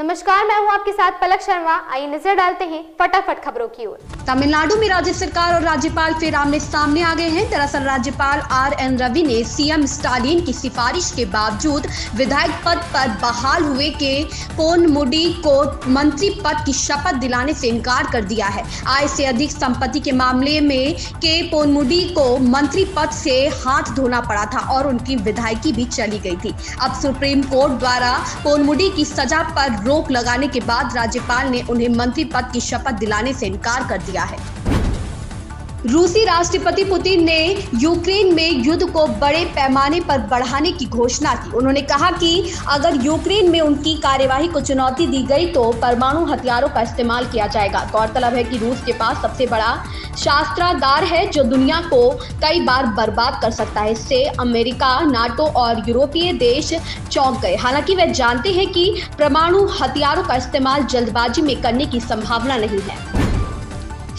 नमस्कार, मैं हूं आपके साथ पलक शर्मा। आइए नजर डालते हैं फटाफट खबरों की ओर। तमिलनाडु में राज्य सरकार और राज्यपाल फिर आमने सामने आ गए हैं। दरअसल राज्यपाल आर.एन. रवि ने सीएम स्टालिन की सिफारिश के बावजूद विधायक पद पर बहाल हुए के पोनमुडी को मंत्री पद की शपथ दिलाने से इनकार कर दिया है। आय से अधिक संपत्ति के मामले में के पोनमुडी को मंत्री पद से हाथ धोना पड़ा था और उनकी विधायकी भी चली गई थी। अब सुप्रीम कोर्ट द्वारा पोनमुडी की सजा पर रोक लगाने के बाद राज्यपाल ने उन्हें मंत्री पद की शपथ दिलाने से इनकार कर दिया है। रूसी राष्ट्रपति पुतिन ने यूक्रेन में युद्ध को बड़े पैमाने पर बढ़ाने की घोषणा की। उन्होंने कहा कि अगर यूक्रेन में उनकी कार्यवाही को चुनौती दी गई तो परमाणु हथियारों का इस्तेमाल किया जाएगा। गौरतलब है कि रूस के पास सबसे बड़ा शस्त्रागार है जो दुनिया को कई बार बर्बाद कर सकता है। इससे अमेरिका, नाटो और यूरोपीय देश चौंक गए। हालांकि वे जानते हैं कि परमाणु हथियारों का इस्तेमाल जल्दबाजी में करने की संभावना नहीं है।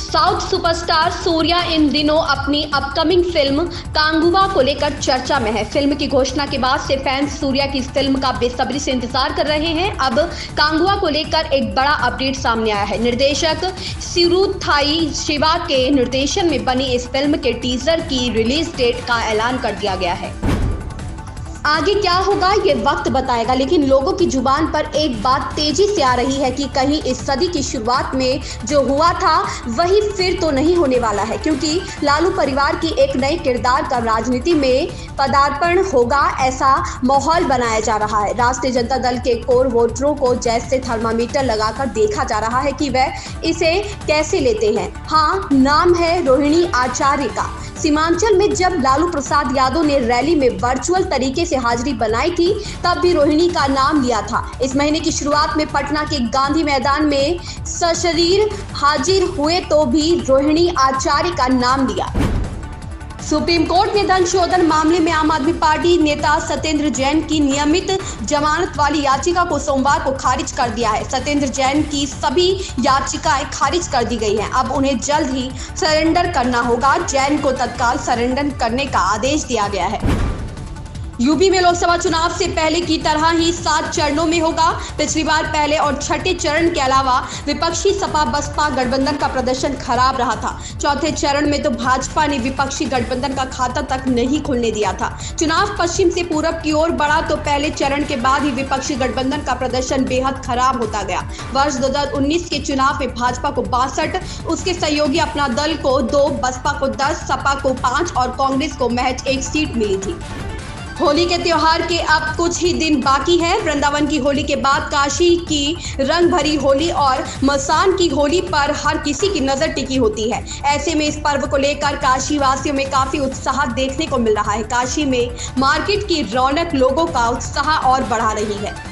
साउथ सुपरस्टार सूर्या इन दिनों अपनी अपकमिंग फिल्म कांगुवा को लेकर चर्चा में है। फिल्म की घोषणा के बाद से फैंस सूर्या की इस फिल्म का बेसब्री से इंतजार कर रहे हैं। अब कांगुवा को लेकर एक बड़ा अपडेट सामने आया है। निर्देशक सिरुथाई शिवा के निर्देशन में बनी इस फिल्म के टीजर की रिलीज डेट का ऐलान कर दिया गया है। आगे क्या होगा ये वक्त बताएगा, लेकिन लोगों की जुबान पर एक बात तेजी से आ रही है कि कहीं इस सदी की शुरुआत में जो हुआ था वही फिर तो नहीं होने वाला है, क्योंकि लालू परिवार की एक नए किरदार का राजनीति में पदार्पण होगा, ऐसा माहौल बनाया जा रहा है। राष्ट्रीय जनता दल के कोर वोटरों को जैसे थर्मामीटर लगाकर देखा जा रहा है कि वह इसे कैसे लेते हैं। हाँ, नाम है रोहिणी आचार्य का। सीमांचल में जब लालू प्रसाद यादव ने रैली में वर्चुअल तरीके से हाजिरी बनाई थी तब भी रोहिणी का नाम लिया था। इस महीने की शुरुआत में पटना के गांधी मैदान में सशरीर हाजिर हुए तो भी रोहिणी आचार्य का नाम लिया। सुप्रीम कोर्ट ने धन शोधन मामले में आम आदमी पार्टी नेता सत्येंद्र जैन की नियमित जमानत वाली याचिका को सोमवार को खारिज कर दिया है। सत्येंद्र जैन की सभी याचिकाएं खारिज कर दी गई हैं। अब उन्हें जल्द ही सरेंडर करना होगा। जैन को तत्काल सरेंडर करने का आदेश दिया गया है। यूपी में लोकसभा चुनाव से पहले की तरह ही 7 चरणों में होगा। पिछली बार पहले और छठे चरण के अलावा विपक्षी सपा बसपा गठबंधन का प्रदर्शन खराब रहा था। चौथे चरण में तो भाजपा ने विपक्षी गठबंधन का खाता तक नहीं खुलने दिया था। चुनाव पश्चिम से पूरब की ओर बढ़ा तो पहले चरण के बाद ही विपक्षी गठबंधन का प्रदर्शन बेहद खराब होता गया। वर्ष 2019 के चुनाव में भाजपा को 62, उसके सहयोगी अपना दल को 2, बसपा को 10, सपा को 5 और कांग्रेस को महज 1 सीट मिली थी। होली के त्योहार के अब कुछ ही दिन बाकी है। वृंदावन की होली के बाद काशी की रंग भरी होली और मसान की होली पर हर किसी की नजर टिकी होती है। ऐसे में इस पर्व को लेकर काशी वासियों में काफी उत्साह देखने को मिल रहा है। काशी में मार्केट की रौनक लोगों का उत्साह और बढ़ा रही है।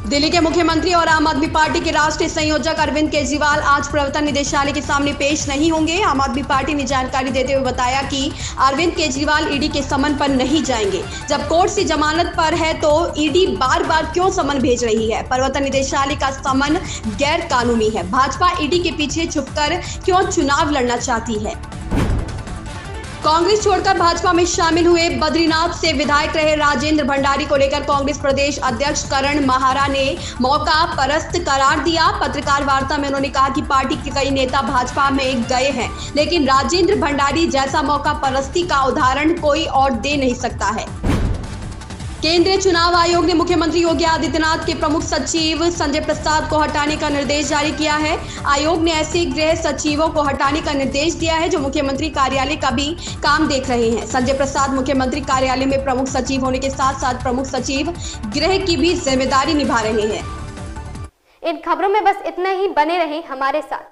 दिल्ली के मुख्यमंत्री और आम आदमी पार्टी के राष्ट्रीय संयोजक अरविंद केजरीवाल आज प्रवर्तन निदेशालय के सामने पेश नहीं होंगे। आम आदमी पार्टी ने जानकारी देते हुए बताया कि अरविंद केजरीवाल ईडी के समन पर नहीं जाएंगे। जब कोर्ट से जमानत पर है तो ईडी बार बार क्यों समन भेज रही है? प्रवर्तन निदेशालय का समन गैर कानूनी है। भाजपा ईडी के पीछे छुपकर क्यों चुनाव लड़ना चाहती है? कांग्रेस छोड़कर भाजपा में शामिल हुए बद्रीनाथ से विधायक रहे राजेंद्र भंडारी को लेकर कांग्रेस प्रदेश अध्यक्ष करण महारा ने मौका परस्त करार दिया। पत्रकार वार्ता में उन्होंने कहा कि पार्टी के कई नेता भाजपा में गए हैं, लेकिन राजेंद्र भंडारी जैसा मौका परस्ती का उदाहरण कोई और दे नहीं सकता है। केंद्रीय चुनाव आयोग ने मुख्यमंत्री योगी आदित्यनाथ के प्रमुख सचिव संजय प्रसाद को हटाने का निर्देश जारी किया है। आयोग ने ऐसे गृह सचिवों को हटाने का निर्देश दिया है जो मुख्यमंत्री कार्यालय का भी काम देख रहे हैं। संजय प्रसाद मुख्यमंत्री कार्यालय में प्रमुख सचिव होने के साथ साथ प्रमुख सचिव गृह की भी जिम्मेदारी निभा रहे हैं। इन खबरों में बस इतना ही। बने रहें हमारे साथ।